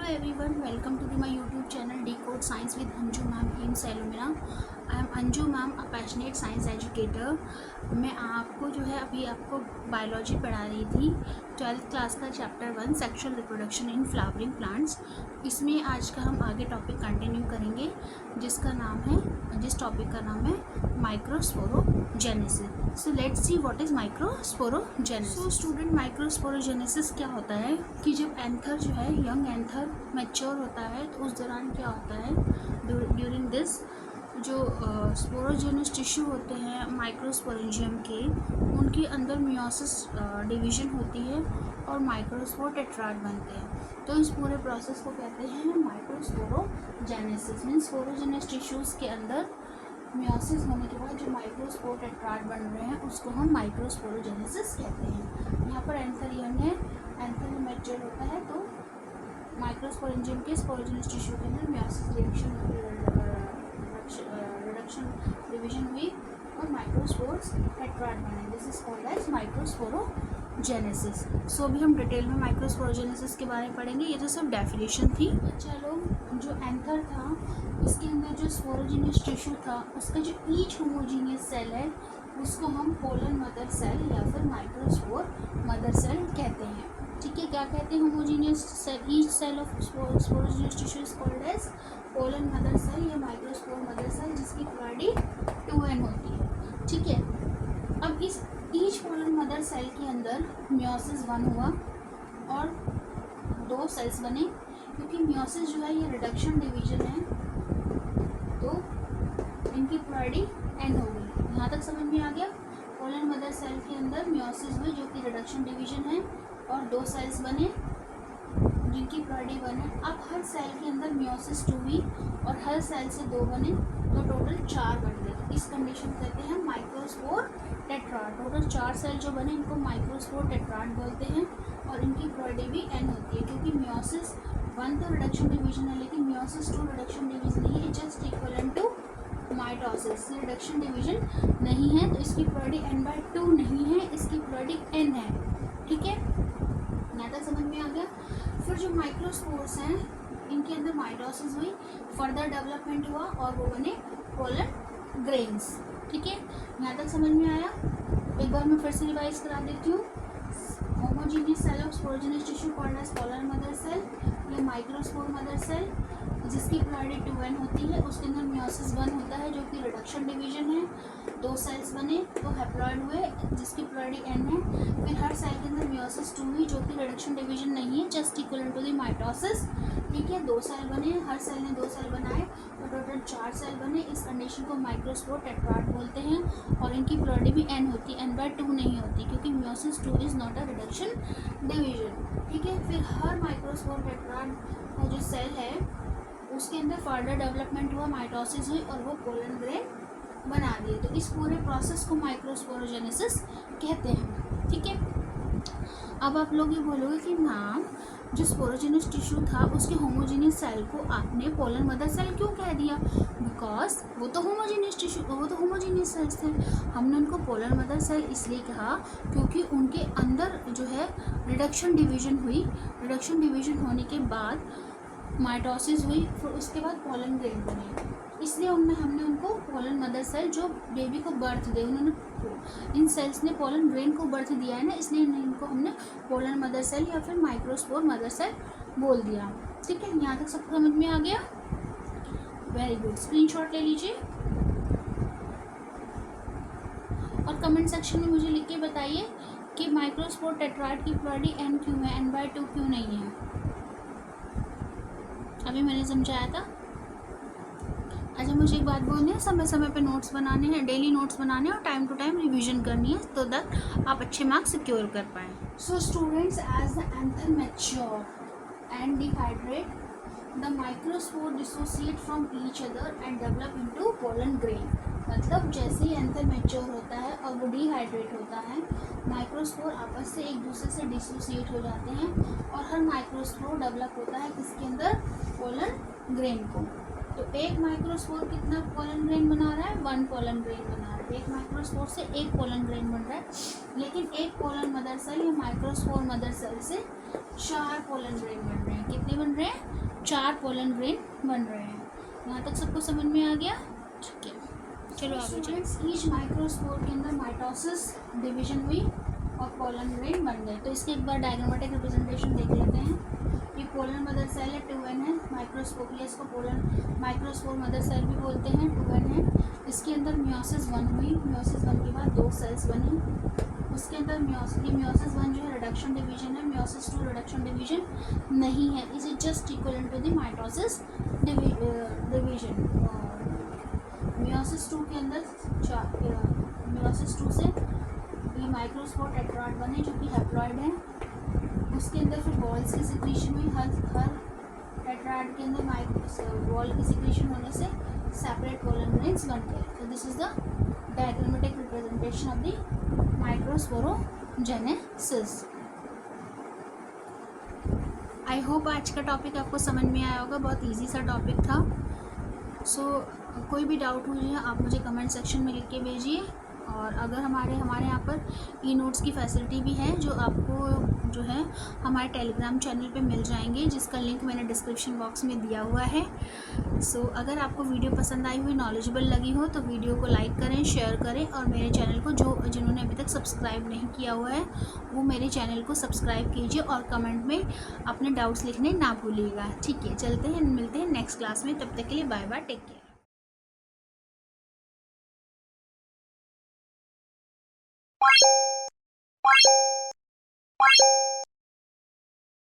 everyone, welcome to my YouTube channel Decode Science with Anju Ma'am in Salomina. I am Anju Ma'am, a passionate science educator. मैं आपको जो है अभी आपको biology पढ़ा रही थी 12th क्लास का chapter 1 sexual reproduction in flowering plants. इसमें आज का हम आगे टॉपिक कंटिन्यू करेंगे जिस टॉपिक का नाम है microsporogenesis. So let's see what is microsporogenesis. So student, microsporogenesis क्या होता है कि जब एंथर जो है यंग एंथर मैच्योर होता है तो उस दौरान क्या होता है, ड्यूरिंग दिस जो स्पोरोजेनस टिश्यू होते हैं माइक्रोस्पोरेंजियम के, उनके अंदर मियोसिस डिवीज़न होती है और माइक्रोस्पोर टेट्राड बनते हैं। तो इस पूरे प्रोसेस को कहते हैं माइक्रोस्पोरोजेनेसिस। मीन्स स्पोरोजेनस टिश्यूज़ के अंदर मियोसिस होने के बाद जो माइक्रोस्पोर टेट्राड बन रहे हैं उसको हम माइक्रोस्पोरोजेनेसिस कहते हैं। यहाँ पर एंथर यंग है, एंथर मैच्योर होता है तो माइक्रोस्पोरेंजियम के स्पोरोजेनस टिश्यू के अंदर मियोसिस रिडक्शन डिवीजन हुई और माइक्रोस्पोर्स टेट्राड बने। This is called as microsporogenesis. So अभी हम डिटेल में माइक्रोस्पोरोजेनेसिस के बारे में पढ़ेंगे। ये तो सब डेफिनेशन थी। चलो, जो एंथर था इसके अंदर जो स्पोरोजेनस टिश्यू था उसका जो ईच होमोजीनियस सेल है उसको हम पोलन मदर सेल या फिर माइक्रोस्पोर मदर सेल कहते हैं। ठीक है, क्या कहते हैं? Homogeneous cell, each cell of sporogenous tissue is called as pollen mother cell या माइक्रोस्पोर मदर सेल, जिसकी क्वालिटी 2n होती है। ठीक है, अब इस ईच पोलन मदर सेल के अंदर मियोसिस 1 हुआ और 2 सेल्स बने। क्योंकि मियोसिस जो है ये रिडक्शन डिवीजन है तो इनकी क्वालिटी n हो गई। यहाँ तक समझ में आ गया? पोलन मदर सेल के अंदर मियोसिस हुई जो कि रिडक्शन डिवीजन है और 2 सेल्स बने जिनकी क्वालिटी 1 है। अब हर सेल के अंदर मियोसिस 2 हुई और हर सेल से 2 बने तो टोटल 4 बन गए। तो इस कंडीशन को कहते हैं माइक्रोस्पोर टेट्राड। टोटल 4 सेल जो बने इनको माइक्रोस्पोर टेट्राड बोलते हैं और इनकी क्वालिटी भी n होती है। क्योंकि मियोसिस 1 तो रिडक्शन डिवीजन है लेकिन मियोसिस 2 रिडक्शन डिवीजन नहीं है, just equivalent to mitosis. Reduction division नहीं है तो इसकी क्वालिटी n/2 नहीं है, इसकी क्वालिटी n है। ठीक है, यहाँ तक समझ में आ गया? फिर जो माइक्रोस्पोर्स हैं इनके अंदर माइटोसिस हुई, फर्दर डेवलपमेंट हुआ और वो बने पोलन ग्रेन्स। ठीक है, यहाँ तक समझ में आया? एक बार मैं फिर से रिवाइज करा देती हूँ। Homogeneous cell of sporogenous tissue called as pollen mother cell या माइक्रोस्पोर मदर सेल, जिसकी क्वालिटी 2n होती है। उसके अंदर मियोसिस 1 होता है जो कि रिडक्शन डिवीजन है, 2 सेल्स बने तो हैप्लॉइड हुए जिसकी क्वालिटी n है। फिर हर सेल के अंदर मियोसिस 2 हुई जो कि रिडक्शन डिवीजन नहीं है, just equal to the mitosis. ठीक है, 2 सेल बने, हर सेल ने 2 सेल बनाए तो टोटल 4 सेल बने। इस कंडीशन को माइक्रोस्पोर टेट्राड बोलते हैं और इनकी क्वालिटी भी n होती है, n/2 नहीं होती क्योंकि meiosis 2 is not a reduction division. ठीक है, फिर हर माइक्रोस्पोर टेट्राड का जो सेल है उसके अंदर फर्दर डेवलपमेंट हुआ, माइटोसिस हुई और वो पोलन ग्रेन बना दिए। तो इस पूरे प्रोसेस को माइक्रोस्पोरोजेनेसिस कहते हैं। ठीक है, अब आप लोग ये बोलोगे कि मैम जो स्पोरोजेनस टिश्यू था उसके होमोजीनियस सेल को आपने पोलन मदर सेल क्यों कह दिया? बिकॉज वो तो होमोजीनियस सेल्स थे। हमने उनको पोलन मदर सेल इसलिए कहा क्योंकि उनके अंदर जो है रिडक्शन डिवीजन हुई। रिडक्शन डिवीजन होने के बाद माइटोसिस हुई, फिर उसके बाद पोलन ग्रेन बने, इसलिए हमने उनको पोलन मदर सेल जो बेबी को बर्थ दे, उन्होंने इन सेल्स ने पोलन ग्रेन को बर्थ दिया है ना, इसलिए इनको हमने पोलन मदर सेल या फिर माइक्रोस्पोर मदर सेल बोल दिया। ठीक है, यहाँ तक सबको समझ में आ गया? वेरी गुड, स्क्रीनशॉट ले लीजिए और कमेंट सेक्शन में मुझे लिख के बताइए कि माइक्रोस्पोर टेट्राड की क्वालिटी n क्यों है, n/2 क्यों नहीं है। अभी मैंने समझाया था। अच्छा, मुझे एक बात बोलनी है, समय समय पे नोट्स बनाने हैं, डेली नोट्स बनाने हैं और टाइम टू टाइम रिवीजन करनी है तो दैट आप अच्छे मार्क्स सिक्योर कर पाएँ। So students, as the anther mature and dehydrate the microspore dissociate from each other and develop into pollen grain. मतलब जैसे ही एंथर मैच्योर होता है और वो डिहाइड्रेट होता है, माइक्रोस्पोर आपस से एक दूसरे से डिसोसिएट हो जाते हैं और हर माइक्रोस्पोर डेवलप होता है किसके अंदर? पोलन ग्रेन को। तो एक माइक्रोस्पोर कितना पोलन ग्रेन बना रहा है? 1 पोलन ग्रेन बना रहा है। एक माइक्रोस्पोर से 1 पोलन ग्रेन बन रहा है, लेकिन एक पोलन मदर सेल या माइक्रोस्पोर मदर सेल से 4 पोलन ग्रेन बन रहे हैं। कितने बन रहे हैं? 4 पोलन ग्रेन बन रहे हैं। यहाँ तक सबको समझ में आ गया? ठीक है, चलो आगे चलो। ईच माइक्रोस्पोर के अंदर माइटोसिस डिवीजन हुई और पोलन ग्रेन बन गए। तो इसके एक बार डायग्रामेटिक रिप्रेजेंटेशन देख लेते हैं। ये पोलन मदर सेल है, 2n है। माइक्रोस्पोरियस को पोलन माइक्रोस्पोर मदर सेल भी बोलते हैं, 2n है। इसके अंदर मियोसिस 1 हुई। मियोसिस 1 के बाद 2 सेल्स बनी। उसके अंदर मियोसिस 1 जो है रिडक्शन डिवीजन है, मियोसिस 2 रिडक्शन डिवीजन नहीं है। Is it just equal to the mitosis division. Meiosis 2 के अंदर मियोसिस 2 से ये माइक्रोस्पोर टेट्राड बने जो कि हैप्लॉइड है। उसके अंदर फिर बॉल्स की सिक्रीशन हुई। हर टेट्राड के अंदर बॉल की सिक्रीशन होने से सेपरेट पोलन ग्रेन्स बन गए। तो this is the diagrammatic representation of the microsporogenesis. I hope आज का टॉपिक आपको समझ में आया होगा, बहुत इजी सा टॉपिक था। सो कोई भी डाउट हुई है आप मुझे कमेंट सेक्शन में लिख के भेजिए। और अगर हमारे यहाँ पर ई नोट्स की फैसिलिटी भी है जो आपको जो है हमारे टेलीग्राम चैनल पे मिल जाएंगे, जिसका लिंक मैंने डिस्क्रिप्शन बॉक्स में दिया हुआ है। सो अगर आपको वीडियो पसंद आई हुई, नॉलेजेबल लगी हो तो वीडियो को लाइक करें, शेयर करें और मेरे चैनल को जिन्होंने अभी तक सब्सक्राइब नहीं किया हुआ है वो मेरे चैनल को सब्सक्राइब कीजिए और कमेंट में अपने डाउट्स लिखने ना भूलिएगा। ठीक है, चलते हैं, मिलते हैं नेक्स्ट क्लास में। तब तक के लिए बाय बाय, टेक केयर।